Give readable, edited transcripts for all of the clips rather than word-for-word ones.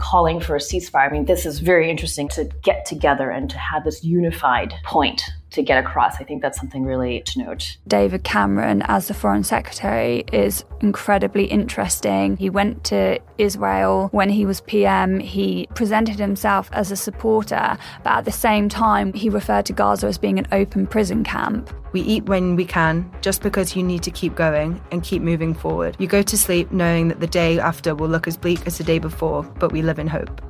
calling for a ceasefire. I mean, this is very interesting to get together and to have this unified point to get across. I think that's something really to note. David Cameron, as the Foreign Secretary, is incredibly interesting. He went to Israel when he was PM. He presented himself as a supporter, but at the same time, he referred to Gaza as being an open prison camp. We eat when we can, just because you need to keep going and keep moving forward. You go to sleep knowing that the day after will look as bleak as the day before, but we live in hope.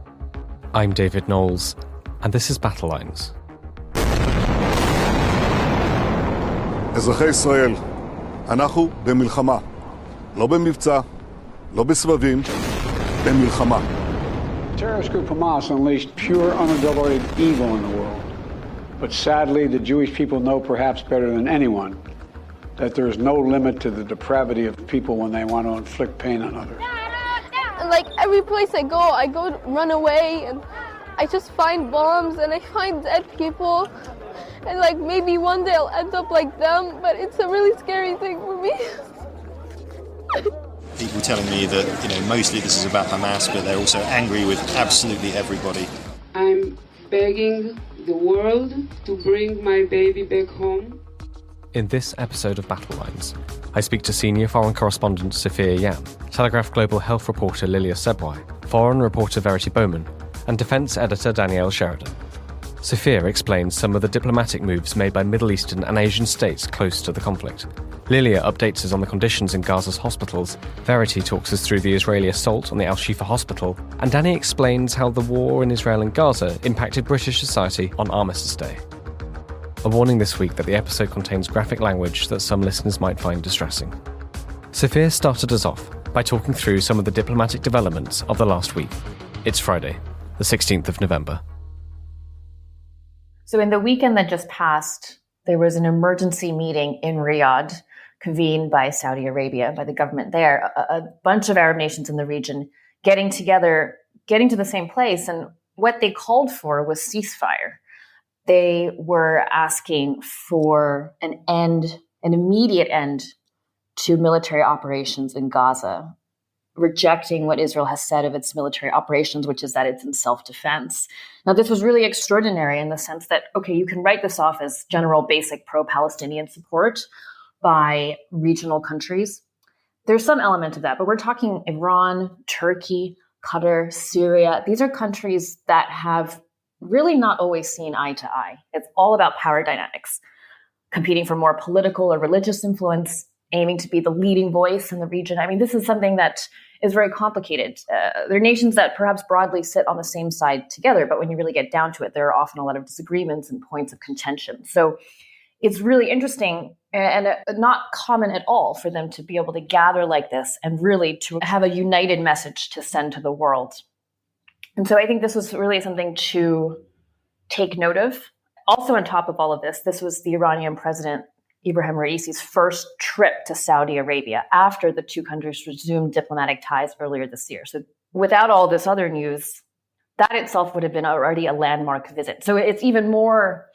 I'm David Knowles, and this is Battle Lines. אזרחי ישראל, אנחנו במלחמה. לא במבצע, לא בסבבים, במלחמה. Terrorist group Hamas unleashed pure, unadulterated evil in the world. But sadly, the Jewish people know perhaps better than anyone that there is no limit to the depravity of people when they want to inflict pain on others. Like every place I go run away, and I just find bombs and I find dead people. And like maybe one day I'll end up like them, but it's a really scary thing for me. People telling me that, mostly this is about Hamas, but they're also angry with absolutely everybody. I'm begging the world to bring my baby back home. In this episode of Battle Lines, I speak to senior foreign correspondent Sophia Yan, Telegraph global health reporter Lilia Sebouai, Foreign Reporter Verity Bowman, and Defence Editor Danielle Sheridan. Sophia explains some of the diplomatic moves made by Middle Eastern and Asian states close to the conflict. Lilia updates us on the conditions in Gaza's hospitals. Verity talks us through the Israeli assault on the Al-Shifa hospital. And Danny explains how the war in Israel and Gaza impacted British society on Armistice Day. A warning this week that the episode contains graphic language that some listeners might find distressing. Sophia started us off by talking through some of the diplomatic developments of the last week. It's Friday, the 16th of November. So in the weekend that just passed, there was an emergency meeting in Riyadh convened by Saudi Arabia, by the government there, a bunch of Arab nations in the region getting together, getting to the same place. And what they called for was ceasefire. They were asking for an immediate end to military operations in Gaza, rejecting what Israel has said of its military operations, which is that it's in self-defense. Now, this was really extraordinary in the sense that, okay, you can write this off as general basic pro-Palestinian support by regional countries. There's some element of that, but we're talking Iran, Turkey, Qatar, Syria. These are countries that have really not always seen eye to eye. It's all about power dynamics, competing for more political or religious influence, aiming to be the leading voice in the region. I mean, this is something that is very complicated. They're nations that perhaps broadly sit on the same side together, but when you really get down to it, there are often a lot of disagreements and points of contention. So it's really interesting and not common at all for them to be able to gather like this and really to have a united message to send to the world. And so I think this was really something to take note of. Also on top of all of this, this was the Iranian president Ibrahim Raisi's first trip to Saudi Arabia after the two countries resumed diplomatic ties earlier this year. So without all this other news, that itself would have been already a landmark visit. So it's even more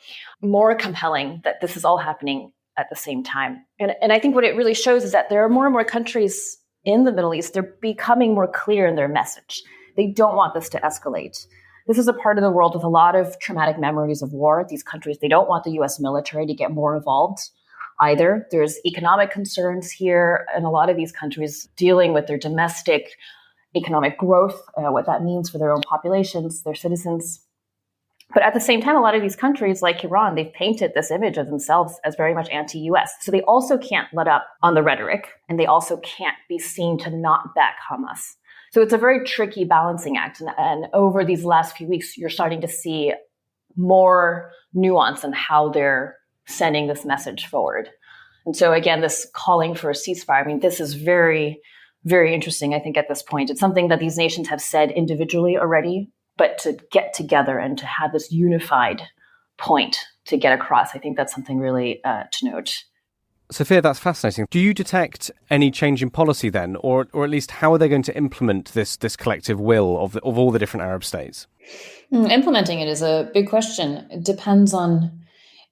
compelling that this is all happening at the same time. And I think what it really shows is that there are more and more countries in the Middle East. They're becoming more clear in their message. They don't want this to escalate. This is a part of the world with a lot of traumatic memories of war. These countries, they don't want the US military to get more involved either. There's economic concerns here, and a lot of these countries dealing with their domestic economic growth, what that means for their own populations, their citizens. But at the same time, a lot of these countries like Iran, they've painted this image of themselves as very much anti-US. So they also can't let up on the rhetoric, and they also can't be seen to not back Hamas. So it's a very tricky balancing act. And over these last few weeks, you're starting to see more nuance in how they're sending this message forward. And so again, this calling for a ceasefire, I mean, this is very, very interesting, I think, at this point. It's something that these nations have said individually already, but to get together and to have this unified point to get across, I think that's something really to note. Sophia, that's fascinating. Do you detect any change in policy then, or at least how are they going to implement this collective will of all the different Arab states? Implementing it is a big question. It depends on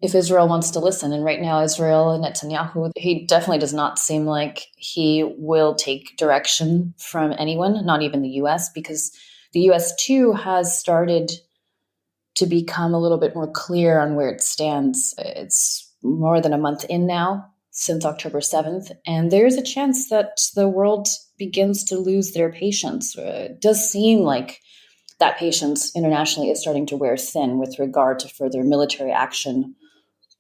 if Israel wants to listen. And right now, Israel and Netanyahu, he definitely does not seem like he will take direction from anyone, not even the US, because The US, too, has started to become a little bit more clear on where it stands. It's more than a month in now, since October 7th, and there's a chance that the world begins to lose their patience. It does seem like that patience internationally is starting to wear thin with regard to further military action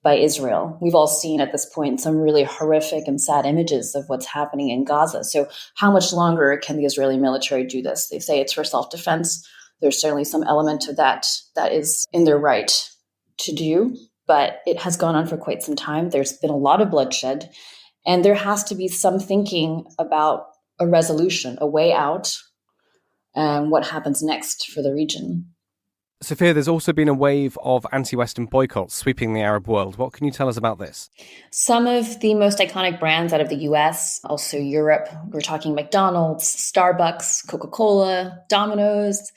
by Israel. We've all seen at this point some really horrific and sad images of what's happening in Gaza. So how much longer can the Israeli military do this? They say it's for self-defense. There's certainly some element to that is in their right to do, but it has gone on for quite some time. There's been a lot of bloodshed, and there has to be some thinking about a resolution, a way out, and what happens next for the region. Sophia, there's also been a wave of anti-Western boycotts sweeping the Arab world. What can you tell us about this? Some of the most iconic brands out of the US, also Europe, we're talking McDonald's, Starbucks, Coca-Cola, Domino's,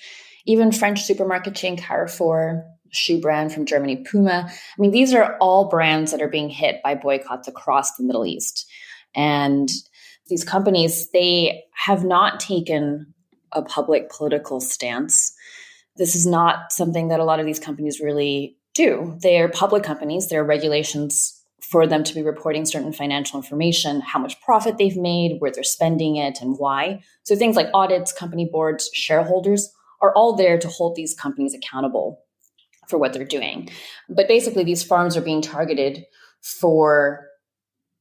even French supermarket chain Carrefour, shoe brand from Germany, Puma. I mean, these are all brands that are being hit by boycotts across the Middle East. And these companies, they have not taken a public political stance. This is not something that a lot of these companies really do. They are public companies. There are regulations for them to be reporting certain financial information, how much profit they've made, where they're spending it, and why. So things like audits, company boards, shareholders are all there to hold these companies accountable for what they're doing. But basically, these farms are being targeted for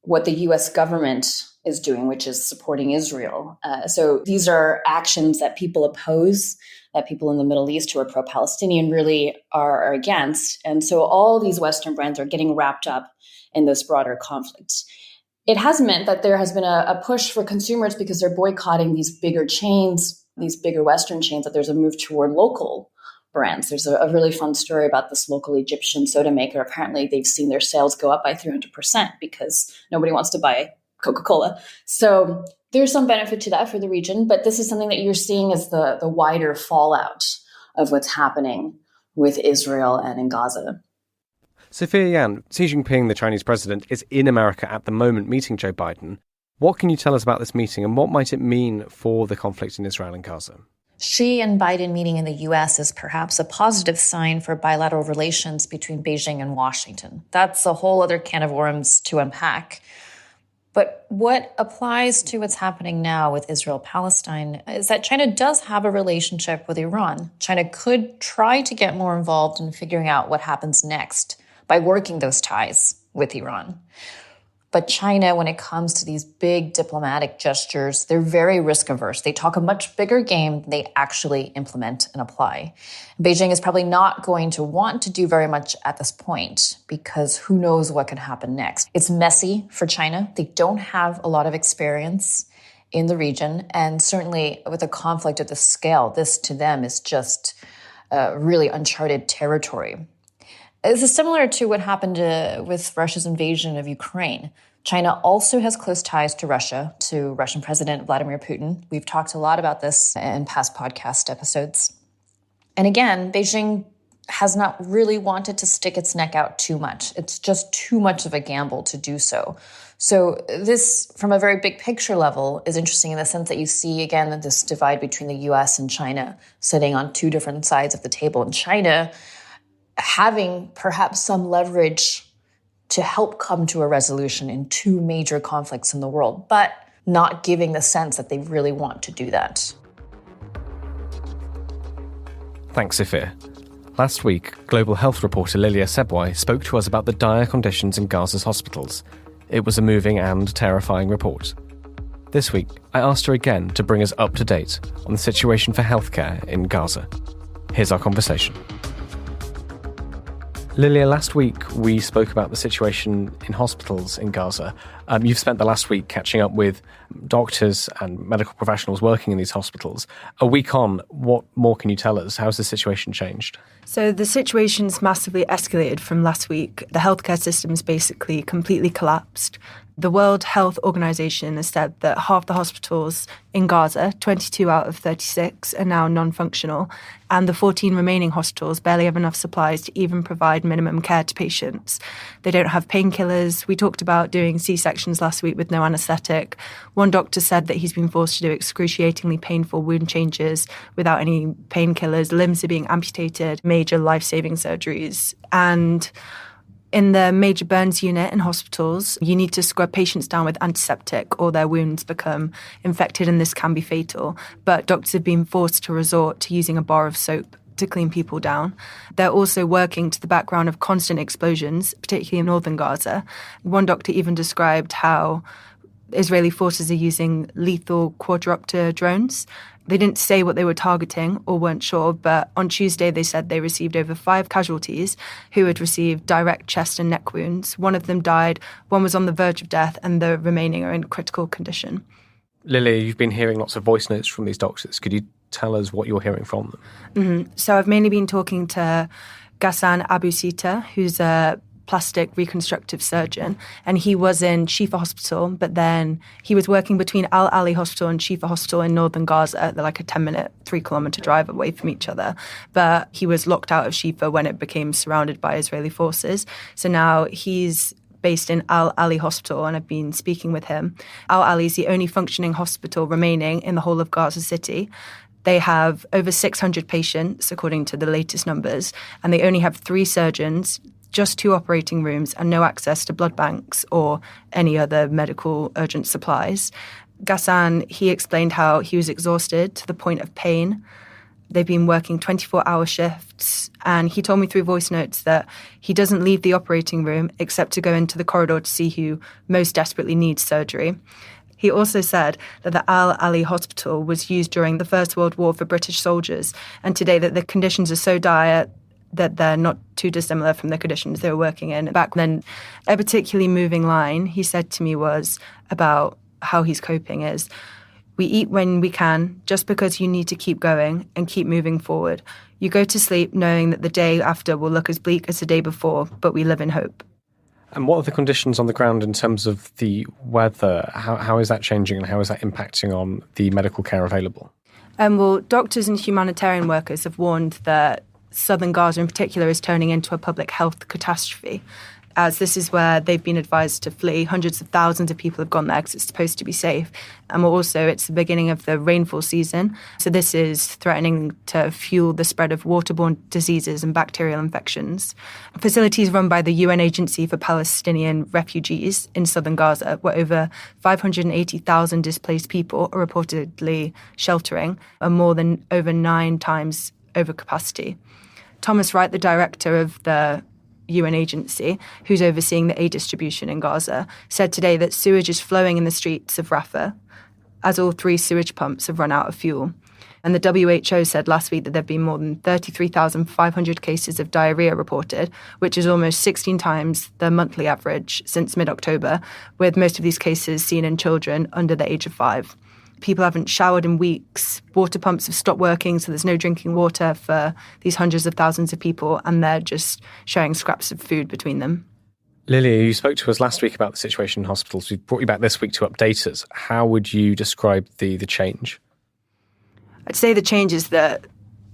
what the U.S. government is doing, which is supporting Israel. So these are actions that people oppose, that people in the Middle East who are pro-Palestinian really are against. And so all these Western brands are getting wrapped up in this broader conflict. It has meant that there has been a push for consumers, because they're boycotting these bigger chains, these bigger Western chains, that there's a move toward local brands. There's a really fun story about this local Egyptian soda maker. Apparently, they've seen their sales go up by 300% because nobody wants to buy Coca-Cola. So there's some benefit to that for the region, but this is something that you're seeing as the wider fallout of what's happening with Israel and in Gaza. Sophia Yan, Xi Jinping, the Chinese president, is in America at the moment meeting Joe Biden. What can you tell us about this meeting, and what might it mean for the conflict in Israel and Gaza? Xi and Biden meeting in the U.S. is perhaps a positive sign for bilateral relations between Beijing and Washington. That's a whole other can of worms to unpack. But what applies to what's happening now with Israel-Palestine is that China does have a relationship with Iran. China could try to get more involved in figuring out what happens next by working those ties with Iran. But China, when it comes to these big diplomatic gestures, they're very risk averse. They talk a much bigger game than they actually implement and apply. Beijing is probably not going to want to do very much at this point, because who knows what could happen next. It's messy for China. They don't have a lot of experience in the region. And certainly with a conflict of this scale, this to them is just really uncharted territory. This is similar to what happened with Russia's invasion of Ukraine. China also has close ties to Russia, to Russian President Vladimir Putin. We've talked a lot about this in past podcast episodes. And again, Beijing has not really wanted to stick its neck out too much. It's just too much of a gamble to do so. So this, from a very big picture level, is interesting in the sense that you see, again, this divide between the U.S. and China sitting on two different sides of the table. And China having perhaps some leverage to help come to a resolution in two major conflicts in the world, but not giving the sense that they really want to do that. Thanks, Sophia. Last week, global health reporter Lilia Sebouai spoke to us about the dire conditions in Gaza's hospitals. It was a moving and terrifying report. This week, I asked her again to bring us up to date on the situation for healthcare in Gaza. Here's our conversation. Lilia, last week we spoke about the situation in hospitals in Gaza. You've spent the last week catching up with doctors and medical professionals working in these hospitals. A week on, what more can you tell us? How's the situation changed? So the situation's massively escalated from last week. The healthcare system's basically completely collapsed. The World Health Organization has said that half the hospitals in Gaza, 22 out of 36, are now non-functional, and the 14 remaining hospitals barely have enough supplies to even provide minimum care to patients. They don't have painkillers. We talked about doing C-sections last week with no anaesthetic. One doctor said that he's been forced to do excruciatingly painful wound changes without any painkillers. Limbs are being amputated, major life-saving surgeries. And in the major burns unit in hospitals, you need to scrub patients down with antiseptic or their wounds become infected, and this can be fatal. But doctors have been forced to resort to using a bar of soap to clean people down. They're also working to the background of constant explosions, particularly in northern Gaza. One doctor even described how Israeli forces are using lethal quadrupter drones. They didn't say what they were targeting or weren't sure, but on Tuesday they said they received over 5 casualties who had received direct chest and neck wounds. One of them died, one was on the verge of death, and the remaining are in critical condition. Lilia, you've been hearing lots of voice notes from these doctors. Could you tell us what you're hearing from them? So I've mainly been talking to Ghassan Abu Sita, who's a plastic reconstructive surgeon, and he was in Shifa Hospital, but then he was working between Al-Ali Hospital and Shifa Hospital in northern Gaza. They're like a 10-minute, 3-kilometre drive away from each other. But he was locked out of Shifa when it became surrounded by Israeli forces. So now he's based in Al-Ali Hospital, and I've been speaking with him. Al-Ali is the only functioning hospital remaining in the whole of Gaza City. They have over 600 patients, according to the latest numbers, and they only have 3 surgeons, just 2 operating rooms, and no access to blood banks or any other medical urgent supplies. Ghassan, he explained how he was exhausted to the point of pain. They've been working 24-hour shifts, and he told me through voice notes that he doesn't leave the operating room except to go into the corridor to see who most desperately needs surgery. He also said that the Al-Ali Hospital was used during the First World War for British soldiers, and today that the conditions are so dire that they're not too dissimilar from the conditions they were working in back then. A particularly moving line he said to me was about how he's coping is, "We eat when we can, just because you need to keep going and keep moving forward. You go to sleep knowing that the day after will look as bleak as the day before, but we live in hope." And what are the conditions on the ground in terms of the weather? How is that changing, and how is that impacting on the medical care available? Well, doctors and humanitarian workers have warned that southern Gaza in particular is turning into a public health catastrophe, as this is where they've been advised to flee. Hundreds of thousands of people have gone there because it's supposed to be safe. And also it's the beginning of the rainfall season. So this is threatening to fuel the spread of waterborne diseases and bacterial infections. Facilities run by the UN Agency for Palestinian Refugees in southern Gaza, where over 580,000 displaced people are reportedly sheltering, are more than over 9 times over capacity. Thomas Wright, the director of the UN agency, who's overseeing the aid distribution in Gaza, said today that sewage is flowing in the streets of Rafah, as all 3 sewage pumps have run out of fuel. And the WHO said last week that there have been more than 33,500 cases of diarrhea reported, which is almost 16 times the monthly average since mid-October, with most of these cases seen in children under the age of 5. People haven't showered in weeks. Water pumps have stopped working, so there's no drinking water for these hundreds of thousands of people, and they're just sharing scraps of food between them. Lilia, you spoke to us last week about the situation in hospitals. We brought you back this week to update us. How would you describe the change? I'd say the change is that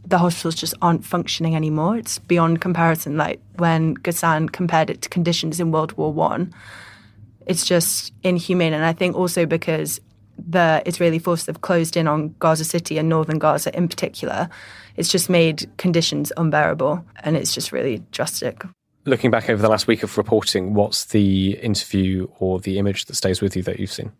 the hospitals just aren't functioning anymore. It's beyond comparison. Like when Ghassan compared it to conditions in World War I, it's just inhumane. And I think also because the Israeli forces have closed in on Gaza City and northern Gaza in particular, it's just made conditions unbearable, and it's just really drastic. Looking back over the last week of reporting, what's the interview or the image that stays with you that you've seen?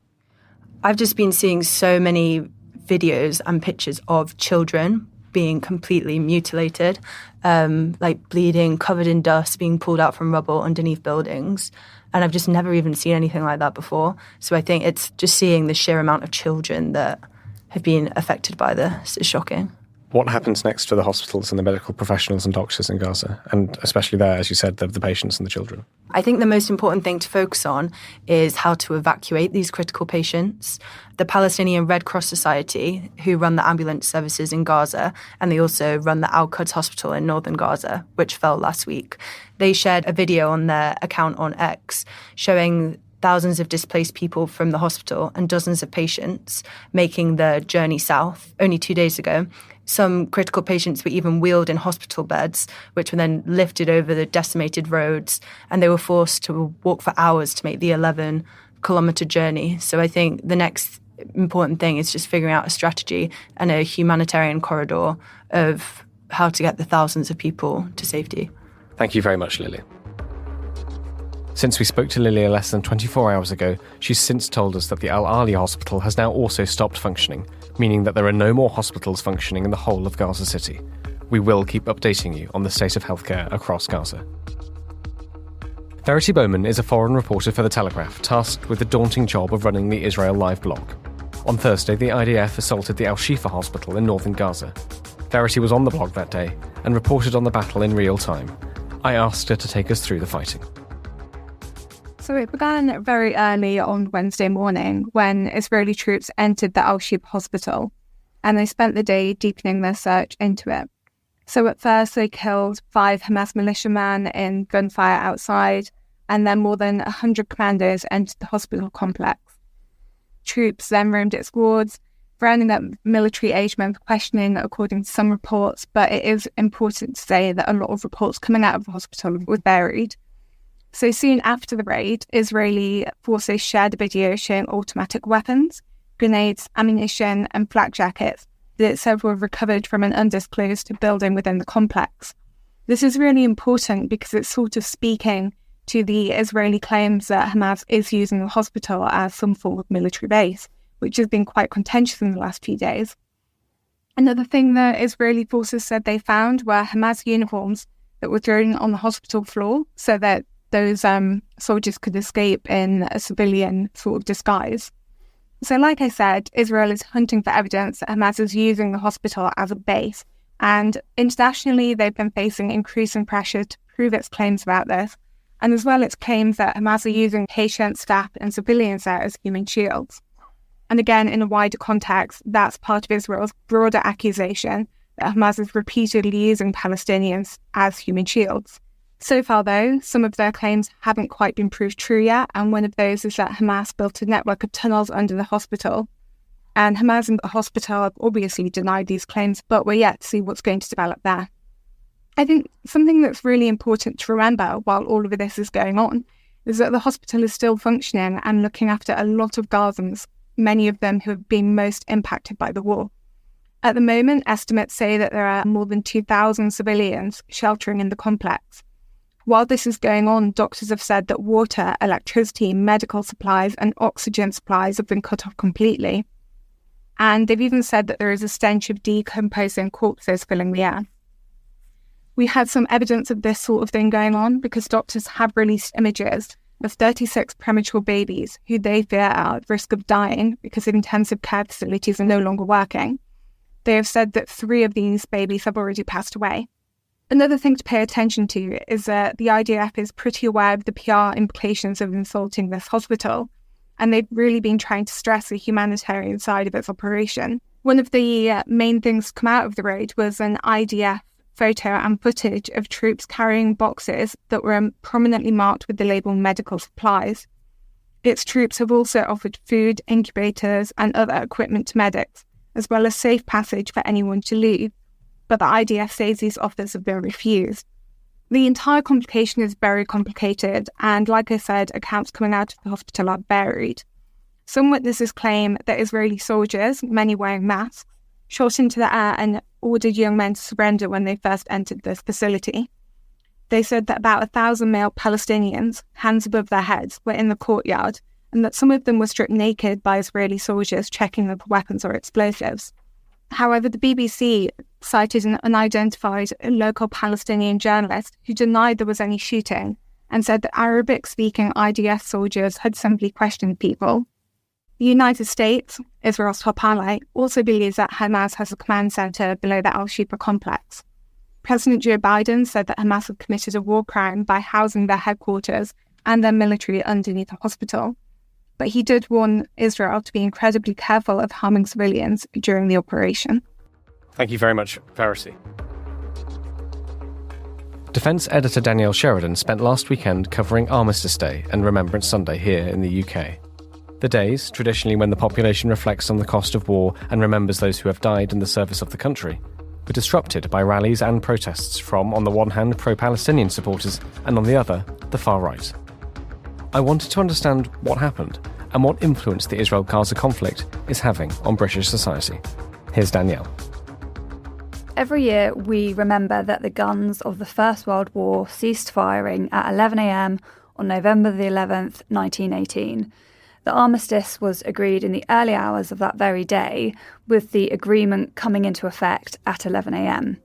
I've just been seeing so many videos and pictures of children being completely mutilated, like bleeding, covered in dust, being pulled out from rubble underneath buildings. And I've just never even seen anything like that before. So I think it's just seeing the sheer amount of children that have been affected by this is shocking. What happens next to the hospitals and the medical professionals and doctors in Gaza, and especially there, as you said, the patients and the children? I think the most important thing to focus on is how to evacuate these critical patients. The Palestinian Red Cross Society, who run the ambulance services in Gaza, and they also run the Al-Quds Hospital in northern Gaza, which fell last week, they shared a video on their account on X showing thousands of displaced people from the hospital and dozens of patients making the journey south only 2 days ago. Some critical patients were even wheeled in hospital beds, which were then lifted over the decimated roads, and they were forced to walk for hours to make the 11-kilometre journey. So I think the next important thing is just figuring out a strategy and a humanitarian corridor of how to get the thousands of people to safety. Thank you very much, Lilia. Since we spoke to Lilia less than 24 hours ago, she's since told us that the Al-Ali hospital has now also stopped functioning, meaning that there are no more hospitals functioning in the whole of Gaza City. We will keep updating you on the state of healthcare across Gaza. Verity Bowman is a foreign reporter for The Telegraph, tasked with the daunting job of running the Israel Live blog. On Thursday, the IDF assaulted the Al-Shifa hospital in northern Gaza. Verity was on the blog that day and reported on the battle in real time. I asked her to take us through the fighting. So it began very early on Wednesday morning when Israeli troops entered the Al-Shifa hospital, and they spent the day deepening their search into it. So at first they killed 5 Hamas militiamen in gunfire outside, and then more than 100 commandos entered the hospital complex. Troops then roamed its wards, rounding up military-aged men for questioning, according to some reports, but it is important to say that a lot of reports coming out of the hospital were varied. So soon after the raid, Israeli forces shared a video showing automatic weapons, grenades, ammunition and flak jackets that it said were recovered from an undisclosed building within the complex. This is really important because it's sort of speaking to the Israeli claims that Hamas is using the hospital as some form of military base, which has been quite contentious in the last few days. Another thing that Israeli forces said they found were Hamas uniforms that were thrown on the hospital floor so that those soldiers could escape in a civilian sort of disguise. So like I said, Israel is hunting for evidence that Hamas is using the hospital as a base, and internationally they've been facing increasing pressure to prove its claims about this, and as well its claims that Hamas are using patients, staff and civilians there as human shields. And again, in a wider context, that's part of Israel's broader accusation that Hamas is repeatedly using Palestinians as human shields. So far, though, some of their claims haven't quite been proved true yet, and one of those is that Hamas built a network of tunnels under the hospital. And Hamas and the hospital have obviously denied these claims, but we're yet to see what's going to develop there. I think something that's really important to remember while all of this is going on is that the hospital is still functioning and looking after a lot of Gazans, many of them who have been most impacted by the war. At the moment, estimates say that there are more than 2,000 civilians sheltering in the complex. While this is going on, doctors have said that water, electricity, medical supplies and oxygen supplies have been cut off completely. And they've even said that there is a stench of decomposing corpses filling the air. We had some evidence of this sort of thing going on because doctors have released images of 36 premature babies who they fear are at risk of dying because intensive care facilities are no longer working. They have said that 3 of these babies have already passed away. Another thing to pay attention to is that the IDF is pretty aware of the PR implications of insulting this hospital, and they've really been trying to stress the humanitarian side of its operation. One of the main things to come out of the raid was an IDF photo and footage of troops carrying boxes that were prominently marked with the label medical supplies. Its troops have also offered food, incubators and other equipment to medics, as well as safe passage for anyone to leave. But the IDF says these offers have been refused. The entire complication is very complicated, and like I said, accounts coming out of the hospital are varied. Some witnesses claim that Israeli soldiers, many wearing masks, shot into the air and ordered young men to surrender when they first entered this facility. They said that about 1,000 male Palestinians, hands above their heads, were in the courtyard, and that some of them were stripped naked by Israeli soldiers checking them for weapons or explosives. However, the BBC cited an unidentified local Palestinian journalist who denied there was any shooting and said that Arabic-speaking IDF soldiers had simply questioned people. The United States, Israel's top ally, also believes that Hamas has a command centre below the Al-Shifa complex. President Joe Biden said that Hamas had committed a war crime by housing their headquarters and their military underneath a hospital. But he did warn Israel to be incredibly careful of harming civilians during the operation. Thank you very much, Verity. Defence Editor Danielle Sheridan spent last weekend covering Armistice Day and Remembrance Sunday here in the UK. The days, traditionally when the population reflects on the cost of war and remembers those who have died in the service of the country, were disrupted by rallies and protests from, on the one hand, pro-Palestinian supporters and on the other, the far right. I wanted to understand what happened and what influence the Israel-Gaza conflict is having on British society. Here's Danielle. Every year we remember that the guns of the First World War ceased firing at 11 a.m. on November the 11th, 1918. The armistice was agreed in the early hours of that very day, with the agreement coming into effect at 11 a.m.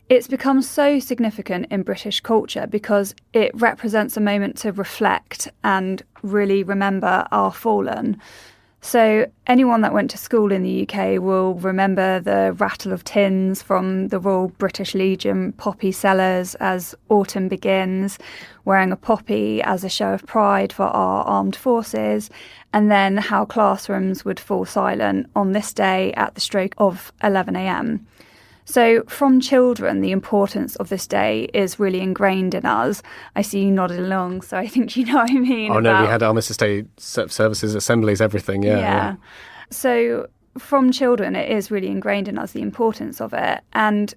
It's become so significant in British culture because it represents a moment to reflect and really remember our fallen. So anyone that went to school in the UK will remember the rattle of tins from the Royal British Legion poppy sellers as autumn begins, wearing a poppy as a show of pride for our armed forces, and then how classrooms would fall silent on this day at the stroke of 11 a.m. So from children, the importance of this day is really ingrained in us. I see you nodding along, so I think you know what I mean. Oh, no, we had Armistice Day services, assemblies, everything, yeah. So from children, it is really ingrained in us, the importance of it. And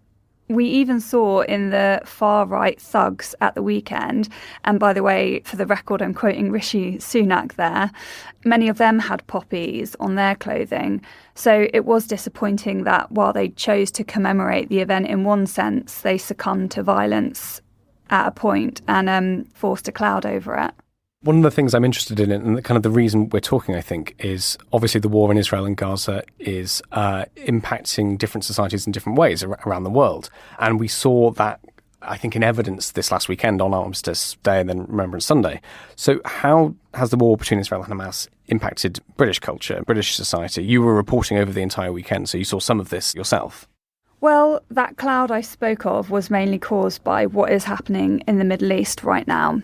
we even saw in the far-right thugs at the weekend, and by the way, for the record, I'm quoting Rishi Sunak there, many of them had poppies on their clothing. So it was disappointing that while they chose to commemorate the event in one sense, they succumbed to violence at a point and forced a cloud over it. One of the things I'm interested in, and kind of the reason we're talking, I think, is obviously the war in Israel and Gaza is impacting different societies in different ways around the world. And we saw that, I think, in evidence this last weekend on Armistice Day and then Remembrance Sunday. So how has the war between Israel and Hamas impacted British culture, British society? You were reporting over the entire weekend, so you saw some of this yourself. Well, that cloud I spoke of was mainly caused by what is happening in the Middle East right now.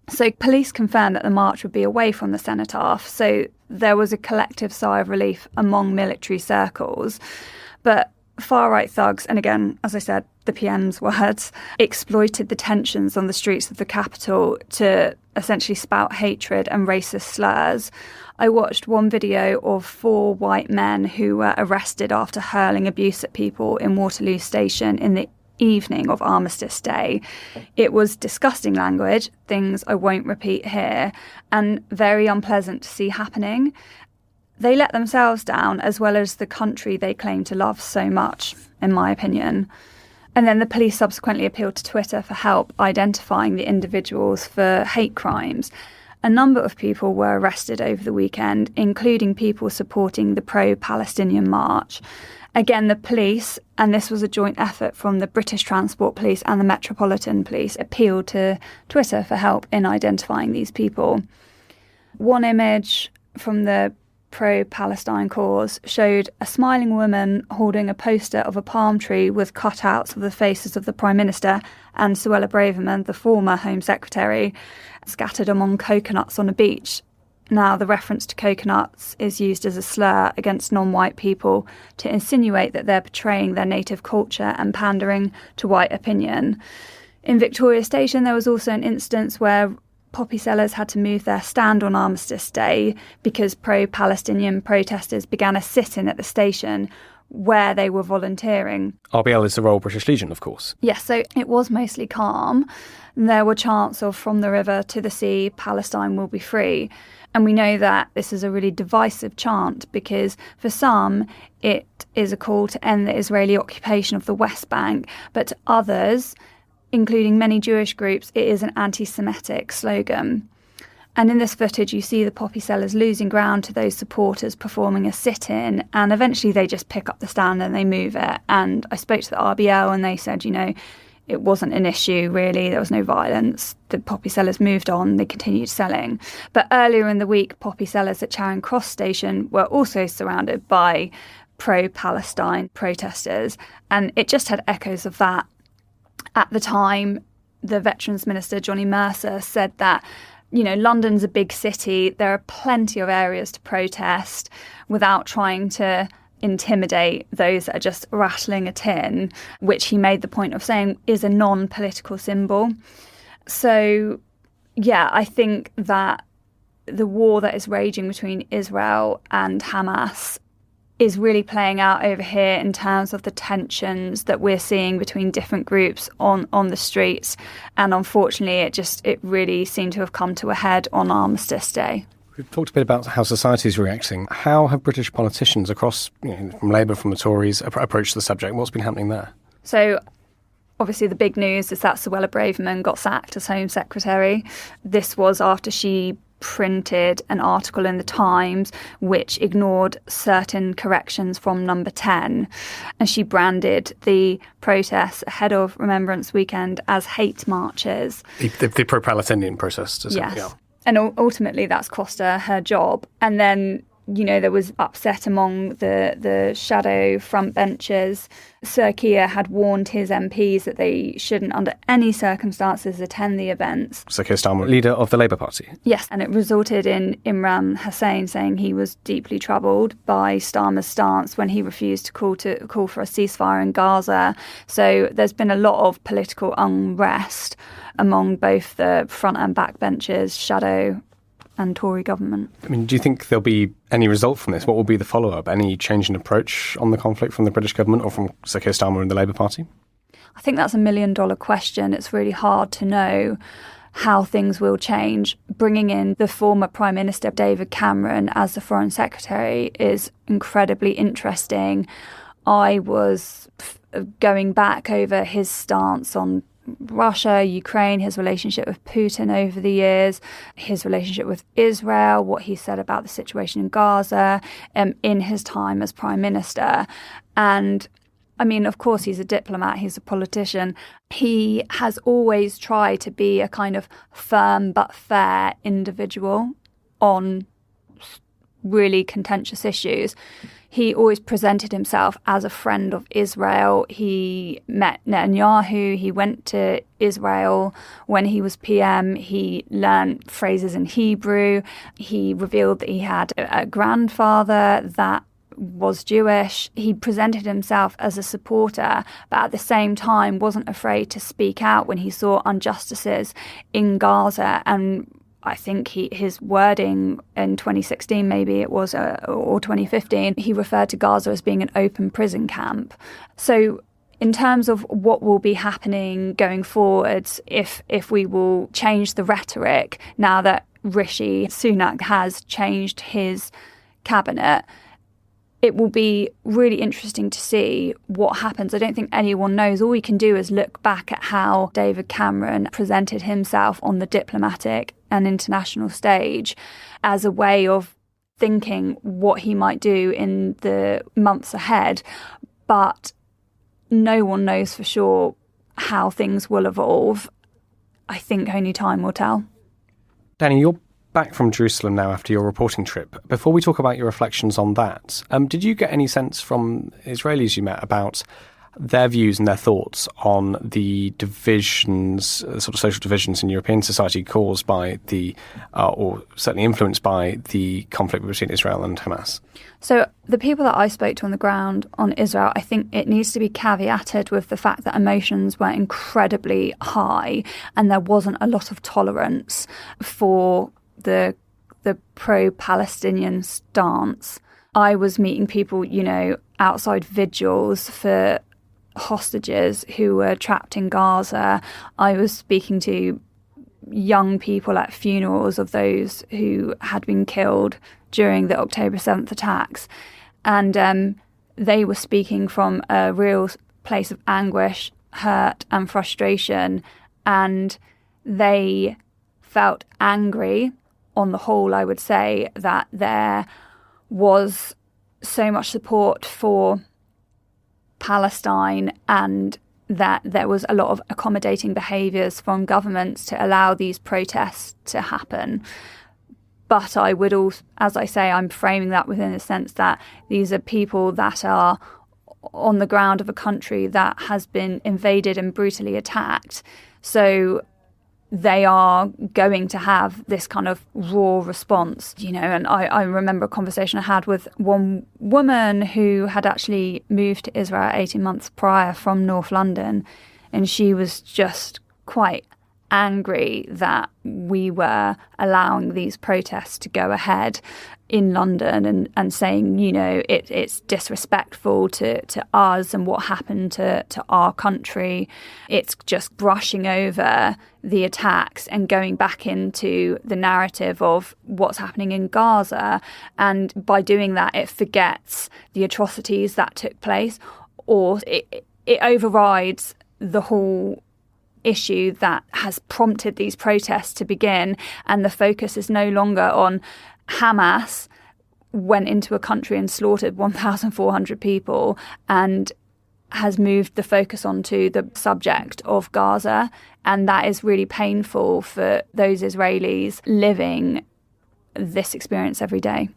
So police confirmed that the march would be away from the cenotaph, so there was a collective sigh of relief among military circles. But far-right thugs, and again, as I said, the PM's words, exploited the tensions on the streets of the capital to essentially spout hatred and racist slurs. I watched one video of 4 white men who were arrested after hurling abuse at people in Waterloo Station in the evening of Armistice Day. It was disgusting language, things I won't repeat here, and very unpleasant to see happening. They let themselves down as well as the country they claim to love so much, in my opinion. And then the police subsequently appealed to Twitter for help identifying the individuals for hate crimes. A number of people were arrested over the weekend, including people supporting the pro-Palestinian march. Again, the police, and this was a joint effort from the British Transport Police and the Metropolitan Police, appealed to Twitter for help in identifying these people. One image from the pro-Palestine cause showed a smiling woman holding a poster of a palm tree with cutouts of the faces of the Prime Minister and Suella Braverman, the former Home Secretary, scattered among coconuts on a beach. Now, the reference to coconuts is used as a slur against non-white people to insinuate that they're betraying their native culture and pandering to white opinion. In Victoria Station, there was also an instance where poppy sellers had to move their stand on Armistice Day because pro-Palestinian protesters began a sit-in at the station where they were volunteering. RBL is the Royal British Legion, of course. Yes, so it was mostly calm. There were chants of "from the river to the sea, Palestine will be free." And we know that this is a really divisive chant because for some, it is a call to end the Israeli occupation of the West Bank. But to others, including many Jewish groups, it is an anti-Semitic slogan. And in this footage, you see the poppy sellers losing ground to those supporters performing a sit-in, and eventually they just pick up the stand and they move it. And I spoke to the RBL and they said, it wasn't an issue, really. There was no violence. The poppy sellers moved on. They continued selling. But earlier in the week, poppy sellers at Charing Cross Station were also surrounded by pro-Palestine protesters. And it just had echoes of that. At the time, the Veterans Minister, Johnny Mercer, said that, London's a big city. There are plenty of areas to protest without trying to intimidate those that are just rattling a tin, which he made the point of saying is a non-political symbol. So, yeah, I think that the war that is raging between Israel and Hamas is really playing out over here in terms of the tensions that we're seeing between different groups on the streets. And unfortunately, it really seemed to have come to a head on Armistice Day. We've talked a bit about how society is reacting. How have British politicians across, from Labour, from the Tories, approached the subject? What's been happening there? So, obviously, the big news is that Suella Braverman got sacked as Home Secretary. This was after she printed an article in the Times which ignored certain corrections from Number 10, and she branded the protests ahead of Remembrance Weekend as hate marches. The pro-Palestinian protests, yes. Yeah. And ultimately that's cost her job. And then, there was upset among the shadow front benches. Sir Keir had warned his MPs that they shouldn't under any circumstances attend the events. Sir Keir Starmer, leader of the Labour Party. Yes, and it resulted in Imran Hussain saying he was deeply troubled by Starmer's stance when he refused to call for a ceasefire in Gaza. So there's been a lot of political unrest among both the front and back benches, shadow and Tory government. I mean, do you think there'll be any result from this? What will be the follow-up? Any change in approach on the conflict from the British government or from Sir Keir Starmer and the Labour Party? I think that's $1 million question. It's really hard to know how things will change. Bringing in the former Prime Minister David Cameron as the Foreign Secretary is incredibly interesting. I was going back over his stance on Russia, Ukraine, his relationship with Putin over the years, his relationship with Israel, what he said about the situation in Gaza in his time as Prime Minister. And I mean, of course, he's a diplomat, he's a politician. He has always tried to be a kind of firm but fair individual on really contentious issues. He always presented himself as a friend of Israel. He met Netanyahu. He went to Israel when he was PM. He learned phrases in Hebrew. He revealed that he had a grandfather that was Jewish. He presented himself as a supporter, but at the same time wasn't afraid to speak out when he saw injustices in Gaza. And I think his wording in 2016, maybe it was, or 2015, he referred to Gaza as being an open prison camp. So in terms of what will be happening going forward, if we will change the rhetoric now that Rishi Sunak has changed his cabinet, it will be really interesting to see what happens. I don't think anyone knows. All we can do is look back at how David Cameron presented himself on the diplomatic and international stage as a way of thinking what he might do in the months ahead. But no one knows for sure how things will evolve. I think only time will tell. Danny, you're back from Jerusalem now after your reporting trip. Before we talk about your reflections on that, did you get any sense from Israelis you met about their views and their thoughts on the divisions, sort of social divisions in European society caused by or certainly influenced by the conflict between Israel and Hamas? So the people that I spoke to on the ground on Israel, I think it needs to be caveated with the fact that emotions were incredibly high and there wasn't a lot of tolerance for the pro-Palestinian stance. I was meeting people, outside vigils for hostages who were trapped in Gaza. I was speaking to young people at funerals of those who had been killed during the October 7th attacks. And they were speaking from a real place of anguish, hurt and frustration. And they felt angry. On the whole, I would say that there was so much support for Palestine and that there was a lot of accommodating behaviours from governments to allow these protests to happen. But I would also, as I say, I'm framing that within the sense that these are people that are on the ground of a country that has been invaded and brutally attacked. So they are going to have this kind of raw response, and I remember a conversation I had with one woman who had actually moved to Israel 18 months prior from North London, and she was just quite angry that we were allowing these protests to go ahead in London and saying, it's disrespectful to us and what happened to our country. It's just brushing over the attacks and going back into the narrative of what's happening in Gaza. And by doing that, it forgets the atrocities that took place, or it overrides the whole issue that has prompted these protests to begin, and the focus is no longer on Hamas went into a country and slaughtered 1,400 people and has moved the focus onto the subject of Gaza, and that is really painful for those Israelis living this experience every day.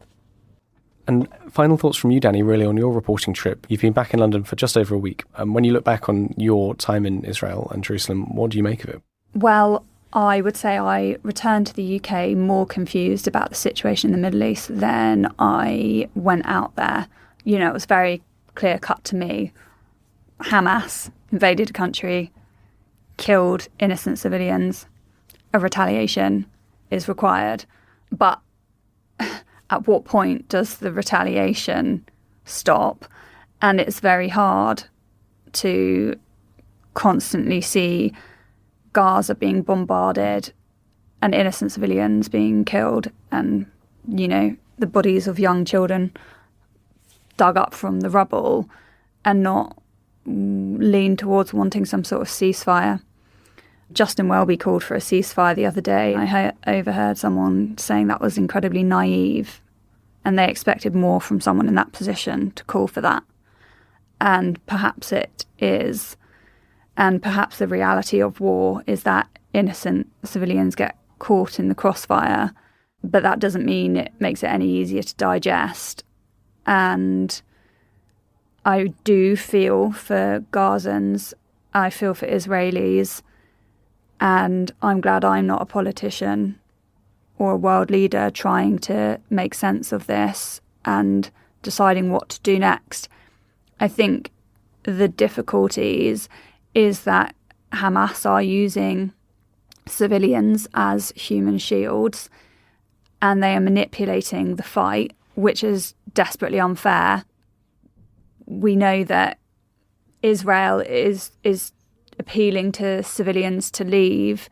And final thoughts from you, Danny, really on your reporting trip. You've been back in London for just over a week. When you look back on your time in Israel and Jerusalem, what do you make of it? Well, I would say I returned to the UK more confused about the situation in the Middle East than I went out there. It was very clear cut to me. Hamas invaded a country, killed innocent civilians. A retaliation is required. But at what point does the retaliation stop? And it's very hard to constantly see Gaza being bombarded and innocent civilians being killed and, the bodies of young children dug up from the rubble and not lean towards wanting some sort of ceasefire. Justin Welby called for a ceasefire the other day. I overheard someone saying that was incredibly naive, and they expected more from someone in that position to call for that. And perhaps it is. And perhaps the reality of war is that innocent civilians get caught in the crossfire, but that doesn't mean it makes it any easier to digest. And I do feel for Gazans, I feel for Israelis, and I'm glad I'm not a politician or a world leader trying to make sense of this and deciding what to do next. I think the difficulties is that Hamas are using civilians as human shields, and they are manipulating the fight, which is desperately unfair. We know that Israel is appealing to civilians to leave,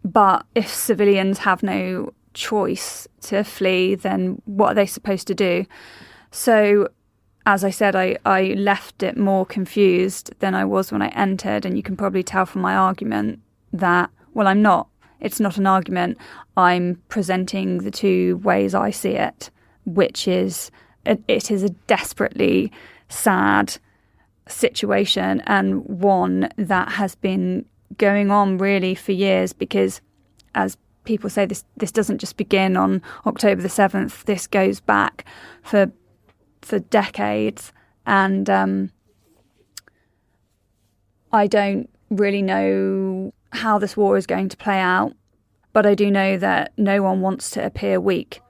but if civilians have no choice to flee, then what are they supposed to do? So, as I said, I left it more confused than I was when I entered, and you can probably tell from my argument that, well, I'm not. It's not an argument. I'm presenting the two ways I see it, which is it is a desperately sad situation, and one that has been going on really for years, because as people say, this doesn't just begin on October the 7th. This goes back for decades, and I don't really know how this war is going to play out, but I do know that no one wants to appear weak.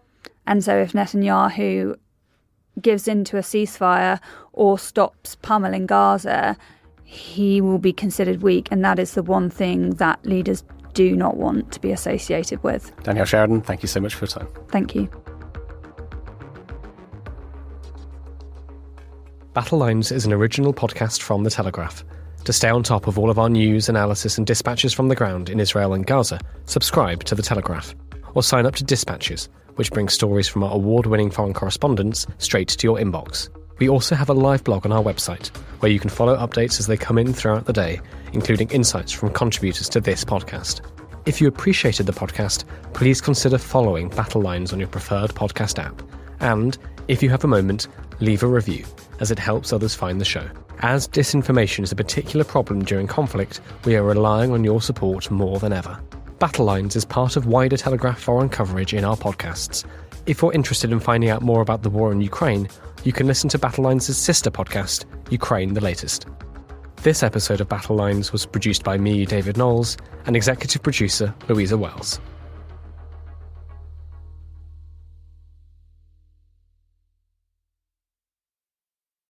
And so if Netanyahu gives in to a ceasefire or stops pummeling Gaza, he will be considered weak, and that is the one thing that leaders do not want to be associated with. Danielle Sheridan, thank you so much for your time. Thank you. Battle Lines is an original podcast from The Telegraph. To stay on top of all of our news, analysis and dispatches from the ground in Israel and Gaza, subscribe to The Telegraph, or sign up to Dispatches, which brings stories from our award-winning foreign correspondents straight to your inbox. We also have a live blog on our website, where you can follow updates as they come in throughout the day, including insights from contributors to this podcast. If you appreciated the podcast, please consider following Battle Lines on your preferred podcast app. And, if you have a moment, leave a review, as it helps others find the show. As disinformation is a particular problem during conflict, we are relying on your support more than ever. Battle Lines is part of wider Telegraph foreign coverage in our podcasts. If you're interested in finding out more about the war in Ukraine, you can listen to Battle Lines' sister podcast, Ukraine the Latest. This episode of Battle Lines was produced by me, David Knowles, and executive producer Louisa Wells.